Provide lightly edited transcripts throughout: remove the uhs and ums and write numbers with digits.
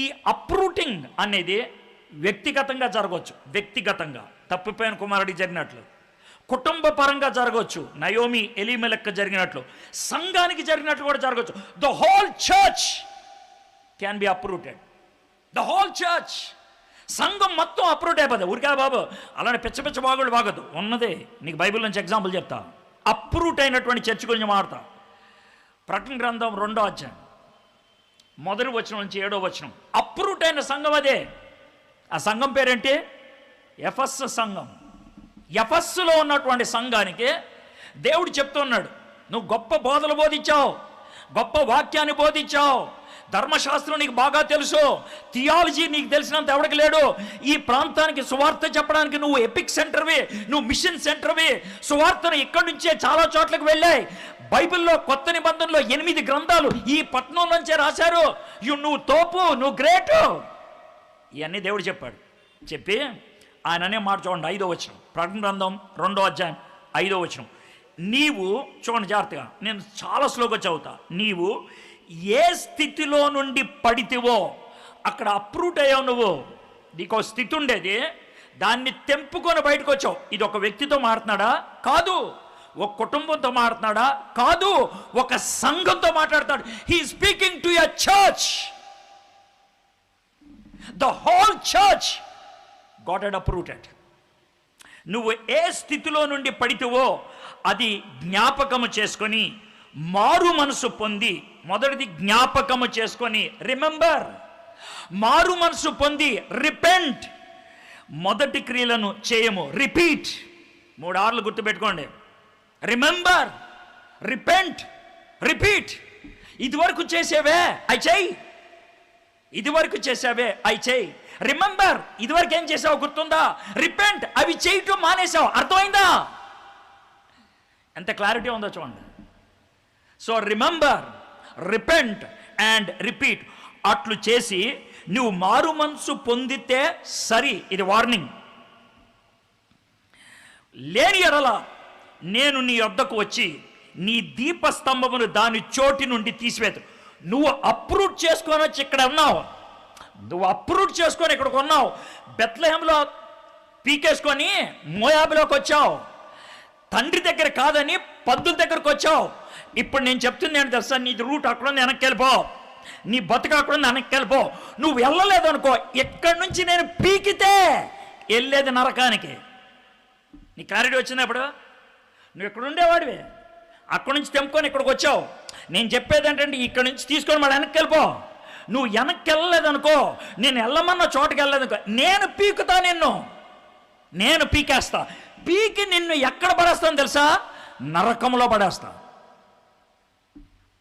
ఈ అప్రూటింగ్ అనేది వ్యక్తిగతంగా జరగవచ్చు, వ్యక్తిగతంగా తప్పిపోయిన కుమారుడికి జరిగినట్లు, కుటుంబ పరంగా జరగవచ్చు, నయోమి ఎలీమెలెక్ జరిగినట్లు, సంఘానికి జరిగినట్లు కూడా జరగవచ్చు. The whole church can be uprooted. The whole church, సంఘం మొత్తం అప్రూట్ అయిపోతుంది. ఊరికా బాబు అలానే పిచ్చ పిచ్చ బాగులు బాగదు, ఉన్నదే నీకు బైబిల్ నుంచి ఎగ్జాంపుల్ చెప్తా. అప్రూట్ అయినటువంటి చర్చ్ గురించి మాట్లాడతా. ప్రకటన గ్రంథం 2వ అధ్యాయం 1వ వచనం నుంచి 7వ వచనం. అప్రూట్ అయిన సంఘం అదే. ఆ సంఘం పేరేంటి? ఎఫెసు సంఘం. ఎఫెసులో ఉన్నటువంటి సంఘానికి దేవుడు చెప్తున్నాడు, నువ్వు గొప్ప బోధలు బోధించావు, గొప్ప వాక్యాన్ని బోధించావు, ధర్మశాస్త్రం నీకు బాగా తెలుసు, థియాలజీ నీకు తెలిసినంత ఎవరికి లేడు, ఈ ప్రాంతానికి సువార్త చెప్పడానికి నువ్వు ఎపిక్ సెంటర్వి, నువ్వు మిషన్ సెంటర్వి, సువార్తను ఇక్కడి నుంచే చాలా చోట్లకు వెళ్ళాయి. బైబిల్లో కొత్త నిబంధనలో 8 గ్రంథాలు ఈ పట్టణం నుంచే రాశారు, నువ్వు తోపు, నువ్వు గ్రేటు. ఇవన్నీ దేవుడు చెప్పాడు. చెప్పి ఆయన అనే మాట చూడండి, 5వ వచనం, ప్రకటన గ్రంథం 2వ అధ్యాయం 5వ వచనం. నీవు చూడండి జాగ్రత్తగా, నేను చాలా స్లోగా చదువుతా. నీవు ఏ స్థితిలో నుండి పడితివో అక్కడ అప్రూట్ అయ్యావు. నువ్వు నీకు స్థితి ఉండేది, దాన్ని తెంపుకొని బయటకు వచ్చావు. ఇది ఒక వ్యక్తితో మాట్లాడుతున్నాడా? కాదు. ఒక కుటుంబంతో మాట్లాడుతున్నాడా? కాదు. ఒక సంఘంతో మాట్లాడతాడు. He speaking to a church. The whole church got it uprooted. నువ్వు ఏ స్థితిలో నుండి పడితివో అది జ్ఞాపకము చేసుకొని మారు మనసు పొంది, మొదటిది జ్ఞాపకము చేసుకొని, రిమెంబర్. మారు మనసు పొంది, రిపెంట్. మొదటి క్రియలను చేయము, రిపీట్. 3 ఆర్లు గుర్తుపెట్టుకోండి. Remember, repent, repeat. ఇదివరకు చేసేవే అవి చెయ్యి, ఇదివరకు చేసావే అవి చెయ్యి. రిమెంబర్, ఇదివరకు ఏం చేసావు గుర్తుందా? రిపెంట్, అవి చేయటం మానేసావు. అర్థమైందా? ఎంత క్లారిటీ ఉందో చూడండి. So remember, repent and repeat. అట్లు చేసి నువ్వు మారు మనసు పొందితే సరి. ఇది వార్నింగ్. లేని ఎడల నేను నీ వద్దకు వచ్చి నీ దీపస్తంభమును దాని చోటి నుండి తీసివేత. నువ్వు అప్రూట్ చేసుకొని వచ్చి ఇక్కడ ఉన్నావు, నువ్వు అప్రూట్ చేసుకొని ఇక్కడికి ఉన్నావు. బెత్లెహేంలో పీకేసుకొని మోయాబులోకి వచ్చావు. తండ్రి దగ్గర కాదని పద్దుల దగ్గరకు వచ్చావు. ఇప్పుడు నేను చెప్తుంది ఏంటి తెలుసా? నీ రూట్ అక్కడ వెనక్కి వెళ్ళిపో, నీ బతుకు అక్కడ వెనక్కి వెళ్ళిపో. నువ్వు వెళ్ళలేదు అనుకో, ఎక్కడి నుంచి నేను పీకితే వెళ్ళేది నరకానికి. నీ క్లారిటీ వచ్చింది. అప్పుడు నువ్వు ఇక్కడ ఉండేవాడివి, అక్కడి నుంచి తెంపుకొని ఇక్కడికి వచ్చావు. నేను చెప్పేది ఏంటంటే ఇక్కడి నుంచి తీసుకొని మళ్ళీ వెనక్కి వెళ్ళిపో. నువ్వు వెనక్కి వెళ్ళలేదనుకో, నేను వెళ్ళమన్న చోటుకి వెళ్ళలేదనుకో, నేను పీకుతా, నేను పీకేస్తా. పీకి నిన్ను ఎక్కడ పడేస్తాను తెలుసా? నరకంలో పడేస్తా.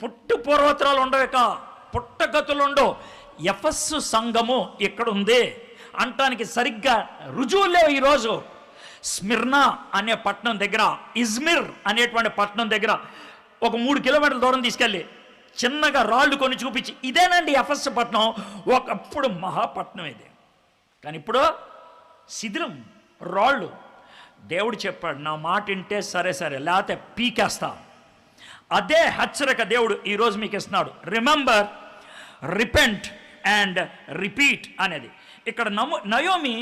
పుట్టు పూర్వోత్తరాలు ఉండవేక, పుట్టగతులు ఉండవు. ఎఫెసు సంఘము ఇక్కడ ఉంది అంటానికి సరిగ్గా రుజువులు లేవు. ఈరోజు స్మిర్నా అనే పట్టణం దగ్గర, ఇజ్మిర్ అనేటువంటి పట్టణం దగ్గర ఒక 3 కిలోమీటర్ల దూరం తీసుకెళ్ళి చిన్నగా రాళ్ళు కొని చూపించి, ఇదేనండి ఎఫెసు పట్టణం, ఒకప్పుడు మహాపట్నం ఇది, కానీ ఇప్పుడు శిథిలం, రాళ్ళు. దేవుడు చెప్పాడు, నా మాట వింటే సరే సరే, లేకపోతే పీకేస్తా. అదే హెచ్చరిక దేవుడు ఈరోజు మీకు ఇస్తున్నాడు. రిమెంబర్, రిపెంట్ అండ్ రిపీట్ అనేది. ఇక్కడ నయోమి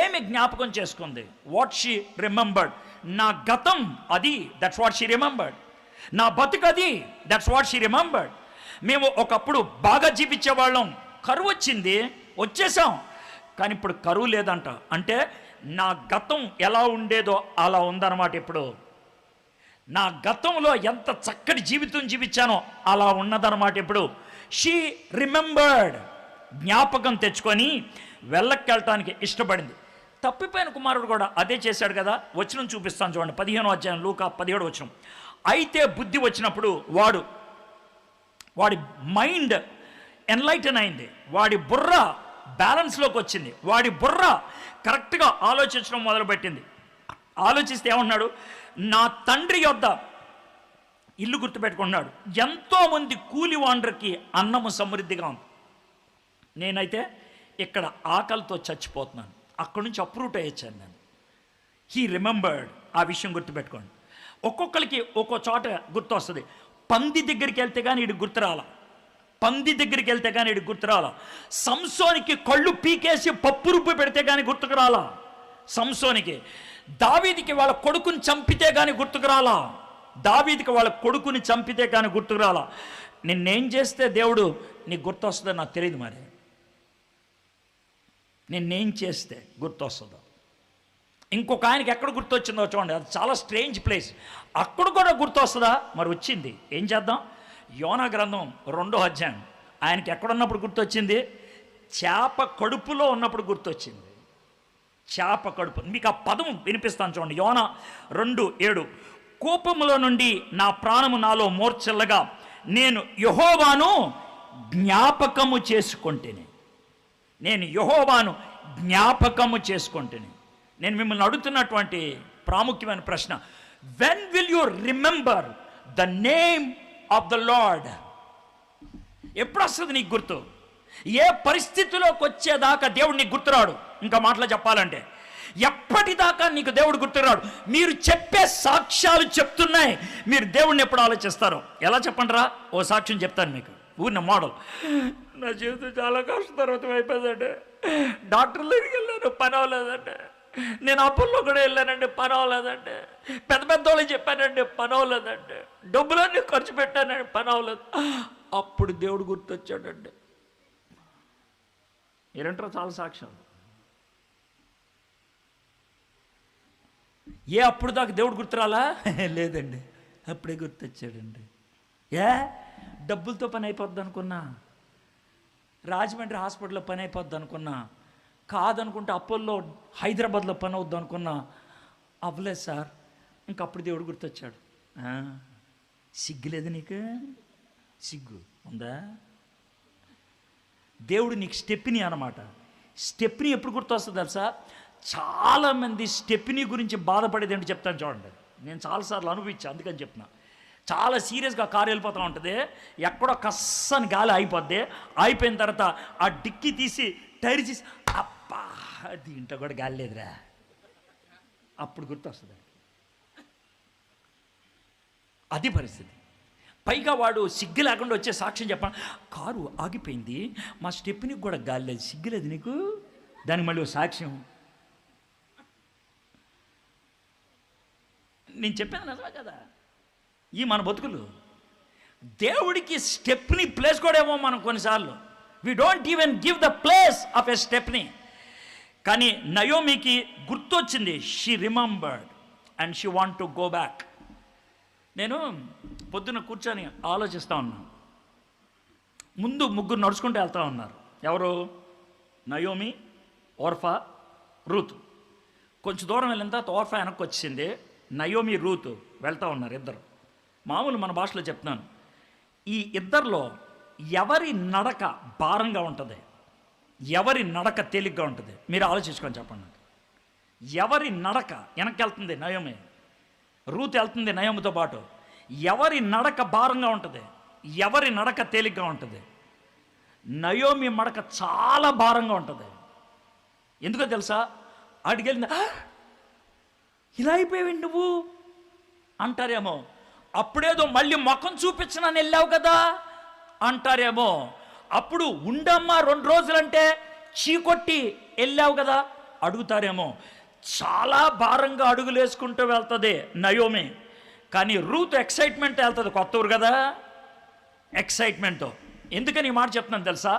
ఏమి జ్ఞాపకం చేసుకుంది? What she remembered. నా గతం అది, దట్స్ వాట్ షీ రిమెంబర్డ్. నా బతుకు అది, దట్స్ వాట్ షీ రిమెంబర్డ్. మేము ఒకప్పుడు బాగా జీవించేవాళ్ళం, కరువు వచ్చింది, వచ్చేసాం, కానీ ఇప్పుడు కరువు లేదంట. అంటే నా గతం ఎలా ఉండేదో అలా ఉందన్నమాట. ఇప్పుడు నా గతంలో ఎంత చక్కటి జీవితం జీవించానో అలా ఉన్నదన్నమాట. ఇప్పుడు షీ రిమెంబర్డ్, జ్ఞాపకం తెచ్చుకొని వెళ్ళటానికి ఇష్టపడింది. తప్పిపోయిన కుమారుడు కూడా అదే చేశాడు కదా. వచనం చూపిస్తాను చూడండి, 15వ అధ్యాయం లూకా 17వ వచనం. అయితే బుద్ధి వచ్చినప్పుడు వాడి మైండ్ ఎన్లైటన్ అయింది, వాడి బుర్ర బ్యాలెన్స్లోకి వచ్చింది, వాడి బుర్ర కరెక్ట్గా ఆలోచించడం మొదలుపెట్టింది. ఆలోచిస్తే ఏమన్నాడు? నా తండ్రి యొద్ద ఇల్లు గుర్తుపెట్టుకున్నాడు, ఎంతోమంది కూలి వాండ్రకి అన్నము సమృద్ధిగా ఉంది, నేనైతే ఇక్కడ ఆకలితో చచ్చిపోతున్నాను. అక్కడి నుంచి అప్రూట్ అయ్యొచ్చాను నేను. He remembered. ఆ విషయం గుర్తుపెట్టుకోండి. ఒక్కొక్కరికి ఒక్కో చోట గుర్తు వస్తుంది. పంది దగ్గరికి వెళ్తే కానీ వీడికి గుర్తు రాల. పంది దగ్గరికి వెళ్తే కానీ ఇటు గుర్తురాలా. సంసోనికి కళ్ళు పీకేసి పప్పు రుబ్బు పెడితే కానీ గుర్తుకు రాలా. సంసోనికి దావీదికి వాళ్ళ కొడుకుని చంపితే కానీ గుర్తుకు రాలా. దావీదికి వాళ్ళ కొడుకుని చంపితే కానీ గుర్తుకు రాలా. నిన్నేం చేస్తే దేవుడు నీకు గుర్తొస్తుందో నాకు తెలియదు. మరి నిన్నేం చేస్తే గుర్తొస్తుందో. ఇంకొక ఆయనకి ఎక్కడ గుర్తొచ్చిందో చూడండి, అది చాలా స్ట్రేంజ్ ప్లేస్. అక్కడ కూడా గుర్తొస్తుందా? మరి వచ్చింది. ఏం చేద్దాం? యోనా గ్రంథం 2వ అధ్యాయం. ఆయనకి ఎక్కడున్నప్పుడు గుర్తొచ్చింది? చేప కడుపులో ఉన్నప్పుడు గుర్తొచ్చింది. చేప కడుపు. మీకు ఆ పదం వినిపిస్తాను చూడండి. యోనా 2:7. కోపములో నుండి నా ప్రాణము నాలో మోర్చెల్లగా నేను యెహోవాను జ్ఞాపకము చేసుకొంటిని. నేను యెహోవాను జ్ఞాపకము చేసుకొంటిని. నేను మిమ్మల్ని అడుగుతున్నటువంటి ప్రాముఖ్యమైన ప్రశ్న, when will you remember the name of the lord? ఎప్పుడు వస్తుంది నీకు గుర్తు? ఏ పరిస్థితిలోకి వచ్చేదాకా దేవుడు నీకు గుర్తురాడు. ఇంకా మాటలు చెప్పాలంటే ఎప్పటిదాకా నీకు దేవుడు గుర్తురాడు. మీరు చెప్పే సాక్ష్యాలు చెప్తున్నాయి, మీరు దేవుడిని ఎప్పుడు ఆలోచిస్తారో. ఎలా చెప్పండి రా, ఓ సాక్ష్యం చెప్తాను మీకు. ఊరిన మోడల్. నా జీవితం చాలా కష్టతరం అయిపోయిందండి. డాక్టర్ల దగ్గరికి వెళ్ళాను, పని అవ్వలేదండి. నేను అప్పుల్లో కూడా వెళ్ళానండి, పని అవ్వలేదండి. పెద్ద పెద్ద వాళ్ళకి చెప్పానండి, పని అవ్వలేదండి. డబ్బులన్నీ ఖర్చు పెట్టానండి, పని అవ్వలేదు. అప్పుడు దేవుడు గుర్తొచ్చాడండి. ఏంటంటారు? చాలా సాక్ష్యాలు. ఏ అప్పుడు దాకా దేవుడు గుర్తురాలా? లేదండి, అప్పుడే గుర్తొచ్చాడండి. ఏ డబ్బులతో పని అయిపోద్ది అనుకున్నా, రాజమండ్రి హాస్పిటల్లో పని అయిపోద్ది అనుకున్నా, కాదనుకుంటే అపోలో హైదరాబాద్లో పని అవుద్ది అనుకున్నా, అవ్వలేదు సార్. ఇంకప్పుడు దేవుడు గుర్తొచ్చాడు. సిగ్గులేదు నీకు? సిగ్గు ఉందా? దేవుడు నీకు స్టెప్ని అన్నమాట. స్టెప్ని ఎప్పుడు గుర్తొస్తుంది తెలుసా? చాలామంది స్టెప్ని గురించి బాధపడేది ఏంటి చెప్తాను చూడండి. నేను చాలాసార్లు అనుభవించాను, అందుకని చెప్తున్నా. చాలా సీరియస్గా కారు వెళ్ళిపోతూ ఉంటుంది, ఎక్కడో కස්සని గాలి అయిపోద్ది. అయిపోయిన తర్వాత ఆ డిక్కీ తీసి టైర్ తీసి, అబ్బా దీంట్లో కూడా గాలి లేదురా, అప్పుడు గుర్తొస్తుంది. అది పరిస్థితి. పైగా వాడు సిగ్గు లేకుండా వచ్చే సాక్ష్యం చెప్పాను, కారు ఆగిపోయింది, మా స్టెప్నికి కూడా గాలి లేదు, సిగ్గులేదు నీకు? దానికి మళ్ళీ సాక్ష్యం. నేను చెప్పాను నిజమే కదా. ఈ మన బతుకులు. దేవుడికి స్టెప్ని ప్లేస్ కూడా ఏమో మనం కొన్నిసార్లు. We don't even give the place of a stepney. కానీ నయోమికి గుర్తొచ్చింది. She remembered and she want to go back. నేను పొద్దున్న కూర్చొని ఆలోచిస్తూ ఉన్నాను. ముందు ముగ్గురు నడుచుకుంటూ వెళ్తూ ఉన్నారు. ఎవరు? Naomi, Orpah, Ruth. కొంచెం దూరం వెళ్ళిన తర్వాత ఓర్ఫా వెనక్కి వచ్చింది. నయోమి, రూతు వెళ్తూ ఉన్నారు ఇద్దరు. మామూలు మన భాషలో చెప్తున్నాను, ఈ ఇద్దరిలో ఎవరి నడక భారంగా ఉంటుంది, ఎవరి నడక తేలిగ్గా ఉంటుంది? మీరు ఆలోచించుకొని చెప్పండి. ఎవరి నడక వెనక్కి వెళ్తుంది? నయోమి. రూతు వెళ్తుంది నయోమితో పాటు. ఎవరి నడక భారంగా ఉంటుంది, ఎవరి నడక తేలిగ్గా ఉంటుంది? నయోమి నడక చాలా భారంగా ఉంటుంది. ఎందుకో తెలుసా? అడిగెళ్ళింది, ఇలా అయిపోయావు నువ్వు అంటారేమో. అప్పుడేదో మళ్ళీ ముఖం చూపించనని వెళ్ళావు కదా అంటారేమో. అప్పుడు ఉండమ్మా 2 రోజులంటే చీకొట్టి వెళ్ళావు కదా అడుగుతారేమో. చాలా భారంగా అడుగులు వేసుకుంటూ వెళ్తుంది నయోమి. కానీ రూత్ ఎక్సైట్మెంట్ వెళ్తుంది, కొత్త ఊరు కదా, ఎక్సైట్మెంట్తో. ఎందుకని ఈ మాట చెప్తున్నాను తెలుసా?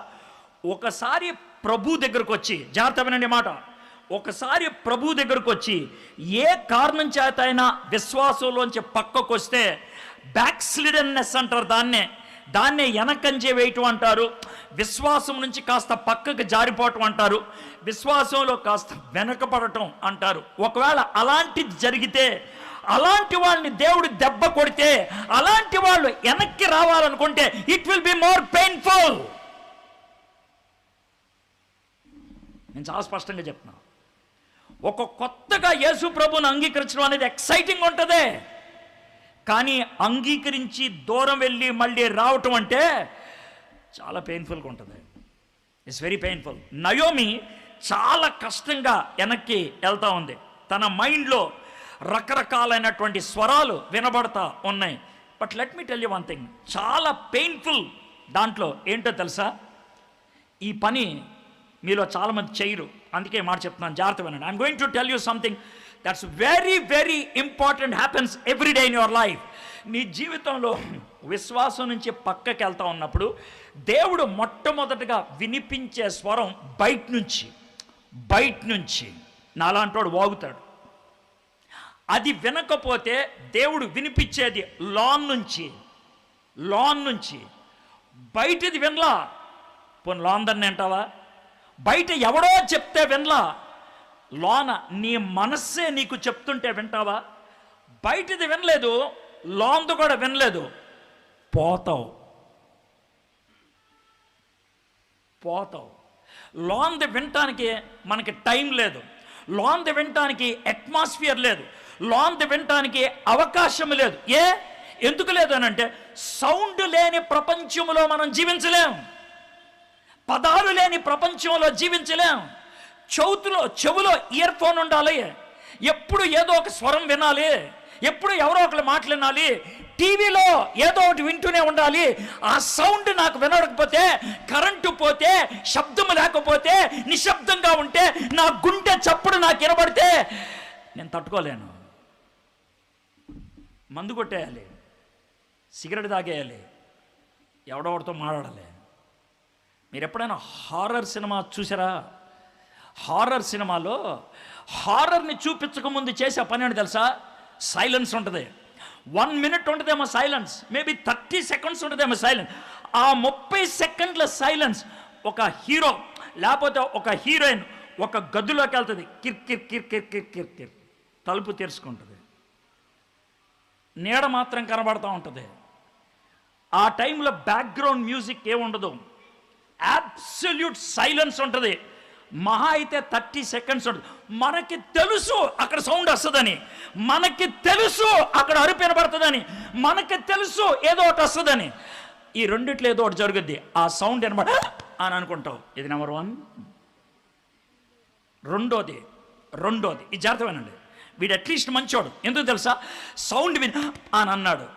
ఒకసారి ప్రభు దగ్గరకు వచ్చి, జాగ్రత్త వినండి మాట, ఒకసారి ప్రభు దగ్గరకు వచ్చి ఏ కారణం చేత అయినా విశ్వాసంలోంచి పక్కకు వస్తే బ్యాక్ స్లిడెన్నెస్ అంటారు, దాన్నే వెనకంజే వేయటం అంటారు, విశ్వాసం నుంచి కాస్త పక్కకు జారిపోవటం అంటారు, విశ్వాసంలో కాస్త వెనకపడటం అంటారు. ఒకవేళ అలాంటిది జరిగితే, అలాంటి వాళ్ళని దేవుడు దెబ్బ కొడితే, అలాంటి వాళ్ళు వెనక్కి రావాలనుకుంటే it will be more painful. నేను చాలా స్పష్టంగా చెప్తున్నా. ఒక కొత్తగా యేసు ప్రభువుని అంగీకరించడం అనేది ఎక్సైటింగ్ ఉంటుంది. కానీ అంగీకరించి దూరం వెళ్ళి మళ్ళీ రావటం అంటే చాలా పెయిన్ఫుల్గా ఉంటుంది. It's very painful. నయోమి చాలా కష్టంగా వెనక్కి వెళ్తూ ఉంది. తన మైండ్లో రకరకాలైనటువంటి స్వరాలు వినబడతా ఉన్నాయి. But let me tell you one thing, చాలా పెయిన్ఫుల్ దాంట్లో ఏంటో తెలుసా, ఈ పని మీలో చాలామంది చేయరు, అందుకే మాట చెప్తున్నాను, జాగ్రత్త వినండి. I'm going to tell you something that's very very important, happens every day in your life. నీ జీవితంలో విశ్వాసం నుంచి పక్కకి వెళ్తా ఉన్నప్పుడు దేవుడు మొట్టమొదటిగా వినిపించే స్వరం బయట నుంచి నాలాంటోడు వాగుతాడు. అది వినకపోతే దేవుడు వినిపించేది లాన్ నుంచి. బయటది వినలా, పోనీ లాన్ దాన్ని అంటావా? బయట ఎవడో చెప్తే వినలా, లోన నీ మనస్సే నీకు చెప్తుంటే వింటావా? బయటది వినలేదు, లోన్ది కూడా వినలేదు, పోతావు. లోన్ది వినటానికి మనకి టైం లేదు, లోన్ది వినటానికి అట్మాస్ఫియర్ లేదు, లోన్ది వినటానికి అవకాశం లేదు. ఎందుకు లేదు అని అంటే, సౌండ్ లేని ప్రపంచంలో మనం జీవించలేం, పదాలు లేని ప్రపంచంలో జీవించలేం. చెవులో ఇయర్ ఫోన్ ఉండాలి, ఎప్పుడు ఏదో ఒక స్వరం వినాలి, ఎప్పుడు ఎవరో ఒకరు మాటలు వినాలి, టీవీలో ఏదో ఒకటి వింటూనే ఉండాలి. ఆ సౌండ్ నాకు వినకపోతే, కరెంటు పోతే, శబ్దం లేకపోతే, నిశ్శబ్దంగా ఉంటే, నా గుండె చప్పుడు నాకు వినబడితే నేను తట్టుకోలేను. మందు కొట్టేయాలి, సిగరెట్ తాగేయాలి, ఎవడెవడితో మాట్లాడాలి. మీరు ఎప్పుడైనా హారర్ సినిమా చూసారా? హారర్ సినిమాలో హారర్ని చూపించకముందు చేసే పని అని తెలుసా? సైలెన్స్ ఉంటుంది. 1 minute ఉంటుందేమో సైలెన్స్, మేబీ 30 seconds ఉంటుందేమో సైలెన్స్. ఆ 30 సెకండ్ల సైలెన్స్ ఒక హీరో లేకపోతే ఒక హీరోయిన్ ఒక గదిలోకి వెళ్తుంది, కిర్ తలుపు తెరుచుకుంటుంది, నీడ మాత్రం కనబడుతూ ఉంటుంది. ఆ టైంలో బ్యాక్గ్రౌండ్ మ్యూజిక్ ఏముండదు, అబ్సల్యూట్ సైలెన్స్ ఉంటుంది. మహా అయితే 30 seconds ఉంటుంది. మనకి తెలుసు అక్కడ సౌండ్ వస్తుందని, మనకి తెలుసు అక్కడ అరుపు వినబడుతుందని, మనకి తెలుసు ఏదో ఒకటి వస్తుందని. ఈ రెండిట్లో ఏదో ఒకటి జరుగుద్ది, ఆ సౌండ్ వినబడ అని అనుకుంటావు. ఇది నెంబర్ 1. రెండోది ఇది జాగ్రత్తమేనండి. వీడు అట్లీస్ట్ మంచోడు, ఎందుకు తెలుసా? సౌండ్ విని అని అన్నాడు.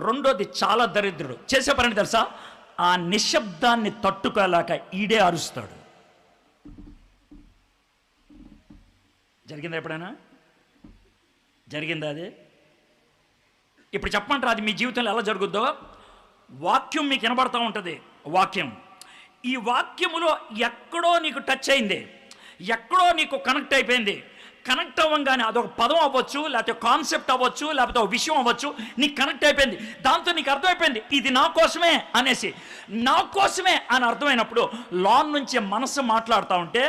రెండోది చాలా దరిద్రుడు, చేసే పని తెలుసా? ఆ నిశ్శబ్దాన్ని తట్టుకోలేక ఈడే అరుస్తాడు. జరిగిందా ఎప్పుడైనా? జరిగిందా అది? ఇప్పుడు చెప్పమంటారా అది మీ జీవితంలో ఎలా జరుగుద్దో? వాక్యం మీకు వినబడతా ఉంటుంది. ఈ వాక్యములో ఎక్కడో నీకు టచ్ అయింది, ఎక్కడో నీకు కనెక్ట్ అయిపోయింది. కనెక్ట్ అవ్వగానే అదొక పదం అవ్వచ్చు, లేకపోతే కాన్సెప్ట్ అవ్వచ్చు, లేకపోతే ఒక విషయం అవ్వచ్చు, నీకు కనెక్ట్ అయిపోయింది. దాంతో నీకు అర్థమైపోయింది ఇది నా కోసమే అనేసి. నా కోసమే అని అర్థమైనప్పుడు లాన్ నుంచి మనసు మాట్లాడుతూ ఉంటే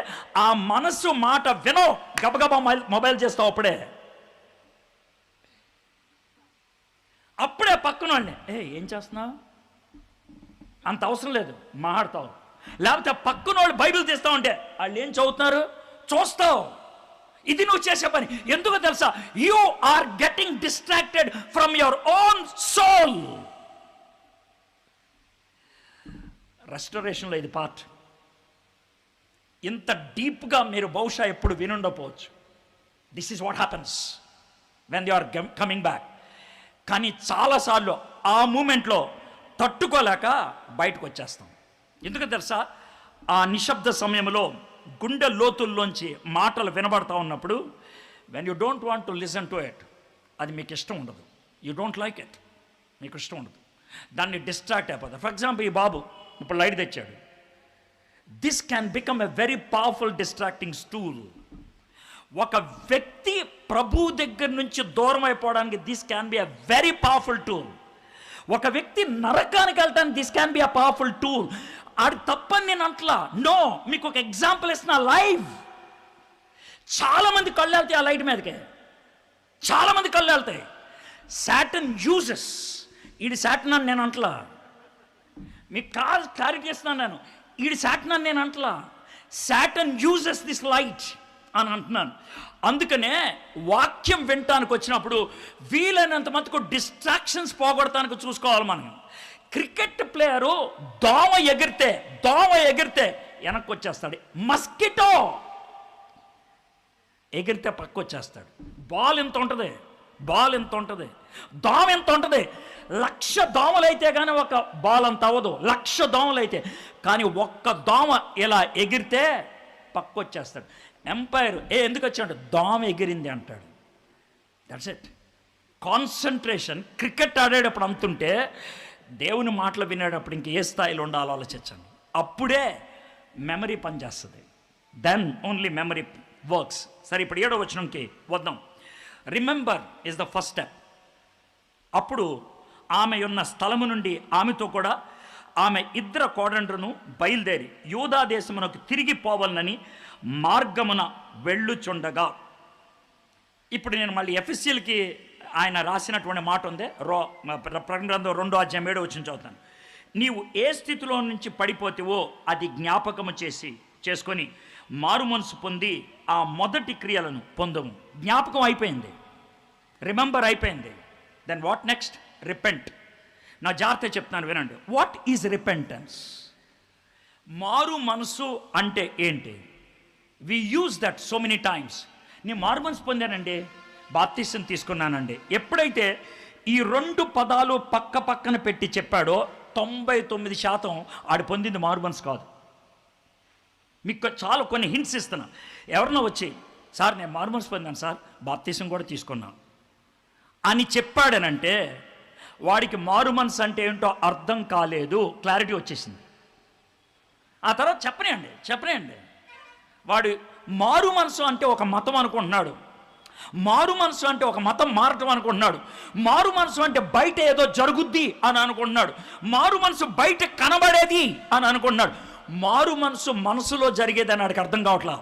ఆ మనసు మాట వినో, గబగబా మొబైల్ చేస్తావు. అప్పుడే పక్కన ఏం చేస్తున్నావు అంత అవసరం లేదు మాట్లాడతావు. లేకపోతే పక్కన వాళ్ళు బైబిల్ తీస్తూ ఉంటే వాళ్ళు ఏం చదువుతున్నారు చూస్తావు. ఇది నువ్వు చేసే పని. ఎందుకు తెలుసా? You are getting distracted from your own soul. రెస్టరేషన్లో ఇది పార్ట్. ఇంత డీప్గా మీరు బహుశా ఎప్పుడు వినుండకపోవచ్చు. This is what happens when you are coming back. కానీ చాలాసార్లు ఆ మూమెంట్లో తట్టుకోలేక బయటకు వచ్చేస్తాం. ఎందుకు తెలుసా? ఆ నిశ్శబ్ద సమయంలో గుండె లోతుల్లోంచి మాటలు వినబడతా ఉన్నప్పుడు when you don't want to listen to it, అది మీకు ఇష్టం ఉండదు. యూ డోంట్ లైక్ ఇట్, మీకు ఇష్టం ఉండదు. దాన్ని డిస్ట్రాక్ట్ అయిపోతుంది. ఫర్ ఎగ్జాంపుల్ ఈ బాబు ఇప్పుడు లైట్ తెచ్చాడు. This can become a very powerful distracting tool. ఒక వ్యక్తి ప్రభు దగ్గర నుంచి దూరం అయిపోవడానికి this can be a very powerful tool. ఒక వ్యక్తి నరకానికి వెళ్ళటానికి this can be a powerful tool. అది తప్పని నేను అంటలా, నో. మీకు ఒక ఎగ్జాంపుల్ ఇస్తున్నా. లైవ్ చాలా మంది కళ్ళు వెళ్తాయి ఆ లైట్ మీదకే, చాలా మంది కళ్ళు వెళ్తాయి. సాటన్ యూజెస్, ఈడి సాటన్ అని నేను అంటలా, మీకు క్లారిటీ ఇస్తున్నాను నేను. ఈడి సాటన్ అని నేను అంటలా, సాటన్ యూజెస్ దిస్ లైట్ అని అంటున్నాను. అందుకనే వాక్యం వినటానికి వచ్చినప్పుడు వీలైనంత మటుకు డిస్ట్రాక్షన్స్ పోగొడటానికి చూసుకోవాలి మనం. క్రికెట్ ప్లేయరు దోమ ఎగిరితే వెనక్కి వచ్చేస్తాడు. మస్కిటో ఎగిరితే పక్క వచ్చేస్తాడు. బాల్ ఇంత ఉంటుంది, బాల్ ఎంత ఉంటుంది, దోమ ఎంత ఉంటుంది. 1,00,000 దోమలైతే కానీ ఒక బాల్ అంత అవ్వదు, 1,00,000 దోమలైతే. కానీ ఒక్క దోమ ఇలా ఎగిరితే పక్కొచ్చేస్తాడు. ఎంపైర్ ఎందుకు వచ్చాడు, దోమ ఎగిరింది అంటాడు. That's it. కాన్సన్ట్రేషన్. క్రికెట్ ఆడేటప్పుడు అంతుంటే దేవుని మాటలు వినేటప్పుడు ఇంక ఏ స్థాయిలో ఉండాలో ఆలోచించండి. అప్పుడే మెమరీ పనిచేస్తుంది. Then only memory works. సరే, ఇప్పుడు 7వ వచనంకి వద్దాం. Remember is the first step. అప్పుడు ఆమె ఉన్న స్థలము నుండి ఆమెతో కూడా ఆమె 2 కోడండ్రును బయలుదేరి యూదా దేశమునకు తిరిగి పోవాలని మార్గమున వెళ్ళుచుండగా. ఇప్పుడు నేను మళ్ళీ ఎఫెసీయులకి ఆయన రాసినటువంటి మాట ఉంది. ప్రకటన గ్రంథం 2:7 వచ్చిన చదువుతాను. నీవు ఏ స్థితిలో నుంచి పడిపోతావో అది జ్ఞాపకము చేసుకొని మారు మనసు పొంది ఆ మొదటి క్రియలను పొందము. జ్ఞాపకం అయిపోయింది, రిమెంబర్ అయిపోయింది. Then what next? రిపెంట్. నా జాగ్రత్త చెప్తున్నాను, వినండి. What is repentance? మారు మనసు అంటే ఏంటి? We use that so many times. నేను మారు మనసు పొందానండి, బాప్తిసం తీసుకున్నానండి. ఎప్పుడైతే ఈ 2 పదాలు పక్క పక్కన పెట్టి చెప్పాడో 99% ఆడు పొందింది మారు మనసు కాదు. మీకు చాలా కొన్ని హింట్స్ ఇస్తున్నా. ఎవరన్నా వచ్చి, సార్ నేను మారు మనసు పొందాను సార్, బాప్తిసం కూడా తీసుకున్నాను అని చెప్పాడనంటే వాడికి మారు మనసు అంటే ఏంటో అర్థం కాలేదు, క్లారిటీ వచ్చేసింది. ఆ తర్వాత చెప్పనేయండి. వాడు మారు మనసు అంటే ఒక మతం అనుకుంటున్నాడు, మారు మనసు అంటే ఒక మతం మారటం అనుకుంటున్నాడు, మారు మనసు అంటే బయట ఏదో జరుగుద్ది అని అనుకుంటున్నాడు, మారు మనసు బయట కనబడేది అని అనుకుంటున్నాడు. మారు మనసు మనసులో జరిగేది అని వాడికి అర్థం కావట్లా.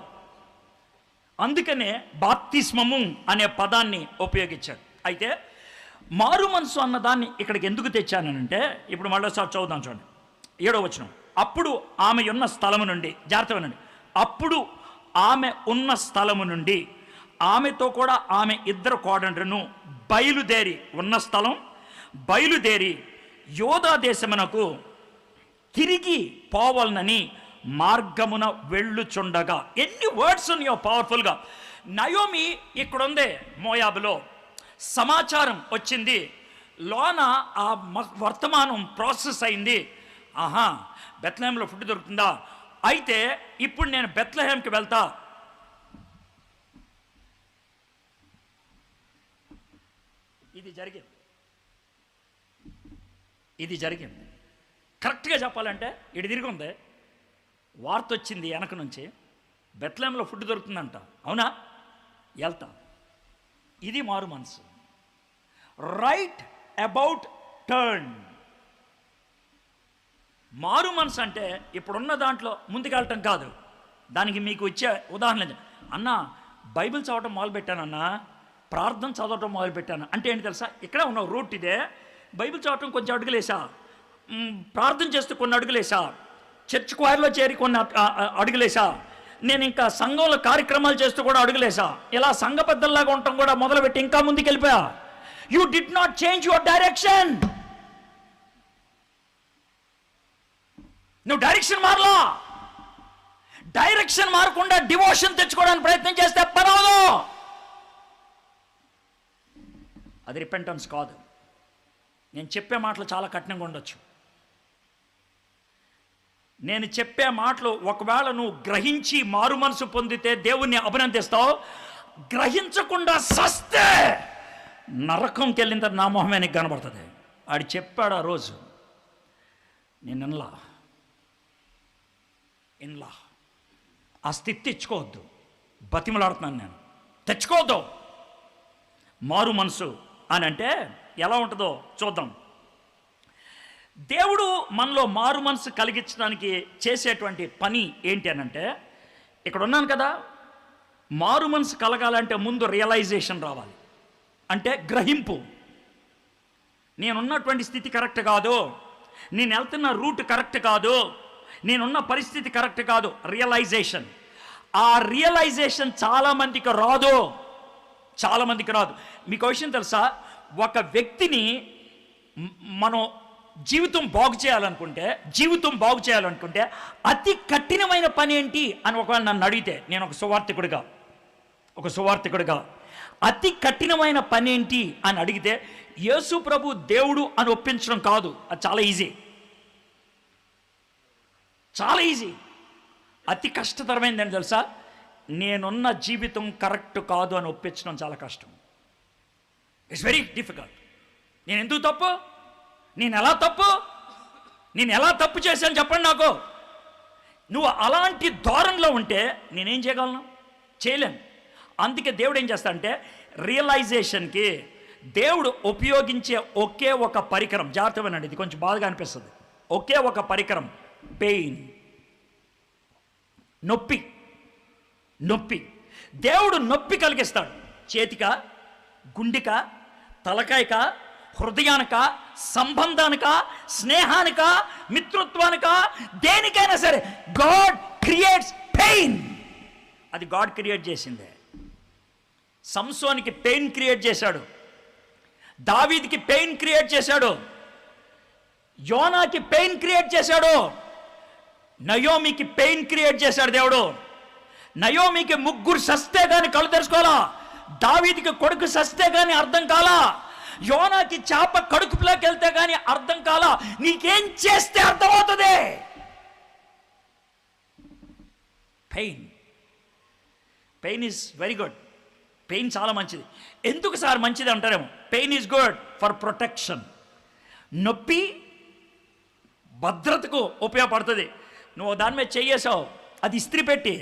అందుకనే బాప్తిస్మము అనే పదాన్ని ఉపయోగించాడు. అయితే మారు మనసు అన్నదాన్ని ఇక్కడికి ఎందుకు తెచ్చానంటే, ఇప్పుడు మళ్ళీసారి చదువుదాం చూడండి. 7వ వచనం. అప్పుడు ఆమె ఉన్న స్థలము నుండి, జాగ్రత్త వినండి, అప్పుడు ఆమె ఉన్న స్థలము నుండి ఆమెతో కూడా ఆమె 2 కోడండ్రును బయలుదేరి, ఉన్న స్థలం బయలుదేరి యోధా దేశమునకు తిరిగి పోవాలని మార్గమున వెళ్ళుచుండగా. ఎన్ని వర్డ్స్ ఉన్నాయో పవర్ఫుల్గా. నయోమి ఇక్కడ ఉంది, మోయాబులో సమాచారం వచ్చింది, లోన ఆ వర్తమానం ప్రాసెస్ అయింది. ఆహా, బెత్లెహేంలో ఫుడ్ దొరుకుతుందా, అయితే ఇప్పుడు నేను బెత్లెహేంకి వెళ్తా. ఇది జరిగింది. కరెక్ట్గా చెప్పాలంటే ఇటు తిరిగి ఉంది, వార్త వచ్చింది వెనక నుంచి, బెత్లెహేంలో ఫుడ్ దొరుకుతుందంట. అవునా, వెళ్తా. ఇది మారు మనసు. Write about turn. మారు మనసు అంటే ఇప్పుడున్న దాంట్లో ముందుకెళ్ళటం కాదు. దానికి మీకు ఇచ్చే ఉదాహరణ, అన్న బైబిల్ చదవటం మొదలుపెట్టానన్నా, ప్రార్థన చదవటం మొదలుపెట్టాను అంటే ఏంటి తెలుసా? ఇక్కడే ఉన్న రూట్ ఇదే. బైబిల్ చదవటం కొంచెం అడుగులేసా, ప్రార్థన చేస్తూ కొన్ని అడుగులేసా, చర్చ్ క్వైర్లో చేరి కొన్ని అడుగులేసా, నేను ఇంకా సంఘంలో కార్యక్రమాలు చేస్తూ కూడా అడుగులేసా, ఇలా సంఘ పెద్దల్లాగా ఉండటం కూడా మొదలుపెట్టి ఇంకా ముందుకు వెళ్ళిపోయా. You did not change your direction. నువ్వు డైరెక్షన్ మారలా. డైరెక్షన్ మారకుండా డివోషన్ తెచ్చుకోవడానికి ప్రయత్నం చేస్తే పర్వాలేదు, అది రిపెంటెన్స్ కాదు. నేను చెప్పే మాటలు చాలా కఠినంగా ఉండొచ్చు. నేను చెప్పే మాటలు ఒకవేళ నువ్వు గ్రహించి మారు మనసు పొందితే దేవుణ్ణి అభినందిస్తావు. గ్రహించకుండా సస్తే నరకంకి వెళ్ళిన తర్వాత నా మొహమే నీకు కనబడుతుంది. ఆడు చెప్పాడు ఆ రోజు, నేను ఇన్లా ఆ స్థితి తెచ్చుకోవద్దు. బతిమలాడుతున్నాను నేను, తెచ్చుకోవద్దు మారు మనసు అని. అంటే ఎలా ఉంటుందో చూద్దాం. దేవుడు మనలో మారు మనసు కలిగించడానికి చేసేటువంటి పని ఏంటి అని అంటే, ఇక్కడ ఉన్నాను కదా, మారు మనసు కలగాలంటే ముందు రియలైజేషన్ రావాలి. అంటే గ్రహింపు. నేనున్నటువంటి స్థితి కరెక్ట్ కాదు, నేను వెళ్తున్న రూట్ కరెక్ట్ కాదు, నేనున్న పరిస్థితి కరెక్ట్ కాదు. రియలైజేషన్. ఆ రియలైజేషన్ చాలామందికి రాదు. మీకు విషయం తెలుసా? ఒక వ్యక్తిని మనం జీవితం బాగు చేయాలనుకుంటే అతి కఠినమైన పని ఏంటి అని ఒకవేళ నన్ను అడిగితే, నేను ఒక సువార్థికుడిగా అతి కఠినమైన పని ఏంటి అని అడిగితే యేసు ప్రభు దేవుడు అని ఒప్పించడం కాదు. అది చాలా ఈజీ, చాలా ఈజీ. అతి కష్టతరమైనది అని తెలుసా? నేనున్న జీవితం కరెక్ట్ కాదు అని ఒప్పించడం చాలా కష్టం. It's very difficult. నేను ఎందుకు తప్పు, నేను ఎలా తప్పు చేశాను చెప్పండి నాకు. నువ్వు అలాంటి ధోరణిలో ఉంటే నేనేం చేయగలను? చేయలేను. అందుకే దేవుడు ఏం చేస్తాడంటే రియలైజేషన్కి దేవుడు ఉపయోగించే ఒకే ఒక పరికరం, జాగ్రత్త వినండి, ఇది కొంచెం బాధగా అనిపిస్తుంది. ఒకే ఒక పరికరం, పెయిన్, నొప్పి. దేవుడు నొప్పి కలిగిస్తాడు. చేతిక, గుండెక, తలకాయక, హృదయానిక, సంబంధానిక, స్నేహానిక, మిత్రత్వానిక, దేనికైనా సరే గాడ్ క్రియేట్స్ పెయిన్. అది గాడ్ క్రియేట్ చేసిందే. సంసోనికి పెయిన్ క్రియేట్ చేశాడు, దావీదికి పెయిన్ క్రియేట్ చేశాడు, యోనాకి పెయిన్ క్రియేట్ చేశాడు, నయోమికి పెయిన్ క్రియేట్ చేశాడు దేవుడు. నయోమికి ముగ్గురు సస్తే గాని కళ్ళు తెరుచుకోవాలా, దావీదికి కొడుకు సస్తే గాని అర్థం కాలా, యోనాకి చేప కడుపులోకి వెళ్తే గాని అర్థం కాలా. నీకేం చేస్తే అర్థమవుతుంది? Pain is very good. Pain చాలా మంచిది. ఎందుకు సార్ మంచిది అంటారేమో. Pain is good for protection. నొప్పి భద్రతకు ఉపయోగపడుతుంది. నువ్వు దాని మీద చెయ్యేసావు, అది ఇస్త్రీ పెట్టి,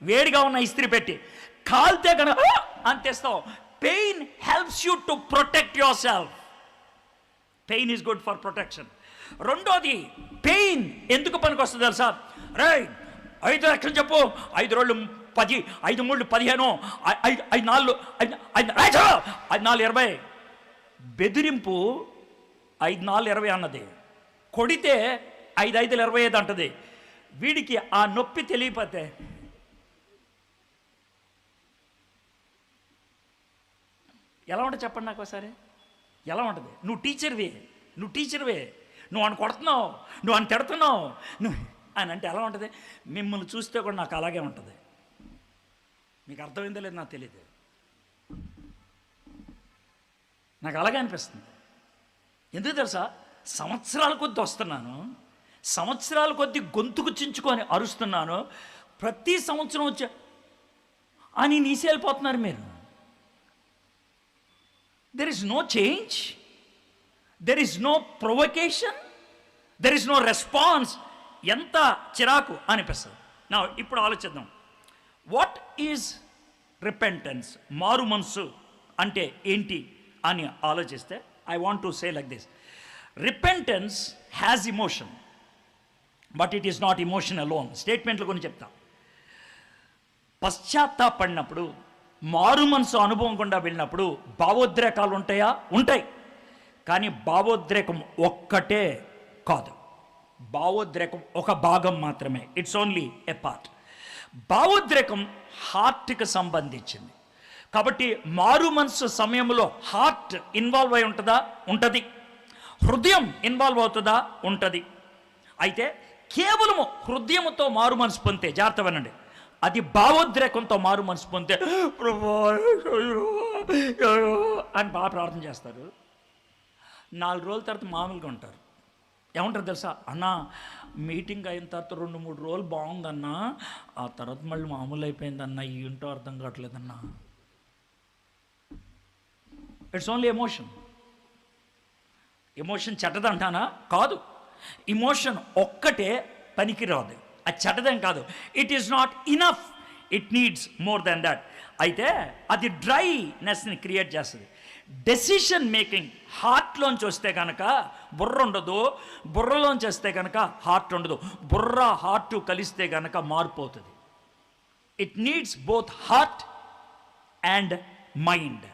వేడిగా ఉన్న ఇస్త్రీ పెట్టి కాల్తే కనుక అంతేస్తావు. Pain helps you to protect yourself. Pain is good for protection. రెండోది, పెయిన్ ఎందుకు పనికి వస్తుంది తెలుసా? రైట్, 5 లక్షలు చెప్పు, 5 రోళ్ళు 10, 5 3 15, 5 4 20. బెదిరింపు 5 4 20 అన్నది, కొడితే 5 5 25 అంటది. వీడికి ఆ నొప్పి తెలియపోతే ఎలా ఉంటుంది చెప్పండి నాకు ఒకసారి. ఎలా ఉంటుంది? నువ్వు టీచర్వే, నువ్వు అని కొడుతున్నావు, నువ్వు అని తిడుతున్నావు, నువ్వు అని అంటే ఎలా ఉంటుంది? మిమ్మల్ని చూస్తే కూడా నాకు అలాగే ఉంటుంది. మీకు అర్థమైందో లేదు నాకు తెలియదు, నాకు అలాగే అనిపిస్తుంది. ఎందుకు తెలుసా? సంవత్సరాల కొద్దీ వస్తున్నాను, సంవత్సరాల కొద్దీ గొంతుకు చించుకొని అరుస్తున్నాను. ప్రతి సంవత్సరం వచ్చే అని నీసేళ్ళిపోతున్నారు మీరు. There is no change, there is no provocation, there is no response. ఎంత చిరాకు అనిపిస్తుంది. నా ఇప్పుడు ఆలోచిద్దాం. What is repentance? మారు మనసు అంటే ఏంటి అని ఆలోచిస్తే I want to say like this. Repentance has emotion, but it is not emotion alone. స్టేట్మెంట్లు కొన్ని చెప్తా. పశ్చాత్తాపడినప్పుడు, మారు మనసు అనుభవం గుండా వెళ్ళినప్పుడు భావోద్రేకాలు ఉంటాయా? ఉంటాయి. కానీ భావోద్రేకం ఒక్కటే కాదు, భావోద్రేకం ఒక భాగం మాత్రమే. It's only a part. భావోద్రేకం హార్ట్కి సంబంధించింది. కాబట్టి మారు మనసు సమయంలో హార్ట్ ఇన్వాల్వ్ అయి ఉంటుందా? ఉంటుంది. హృదయం ఇన్వాల్వ్ అవుతుందా? ఉంటుంది. అయితే కేవలము హృదయంతో మారు మనసు పొందితే, జాగ్రత్త వినండి, అది భావోద్రేకంతో మారు మనసు పొందితే అని బాగా ప్రార్థన చేస్తారు. 4 రోజుల తర్వాత మామూలుగా ఉంటారు. ఏమంటారు తెలుసా? అన్నా మీటింగ్ అయిన తర్వాత 2-3 రోజులు బాగుందన్నా, ఆ తర్వాత మళ్ళీ మామూలు అయిపోయిందన్నా, ఏంటో అర్థం కావట్లేదన్నా. It's only emotion. ఎమోషన్ చెడ్డదంటానా? కాదు. ఇమోషన్ ఒక్కటే పనికిరాదు, అది చెడ్డదేం కాదు. It is not enough, it needs more than that. అయితే అది డ్రైనెస్ని క్రియేట్ చేస్తుంది. డెసిషన్ మేకింగ్ హార్ట్లోంచి వస్తే కనుక బుర్ర ఉండదు, బుర్రలోంచి వస్తే కనుక హార్ట్ ఉండదు. బుర్ర హార్ట్ కలిస్తే కనుక మార్పు అవుతుంది. It needs both heart and mind.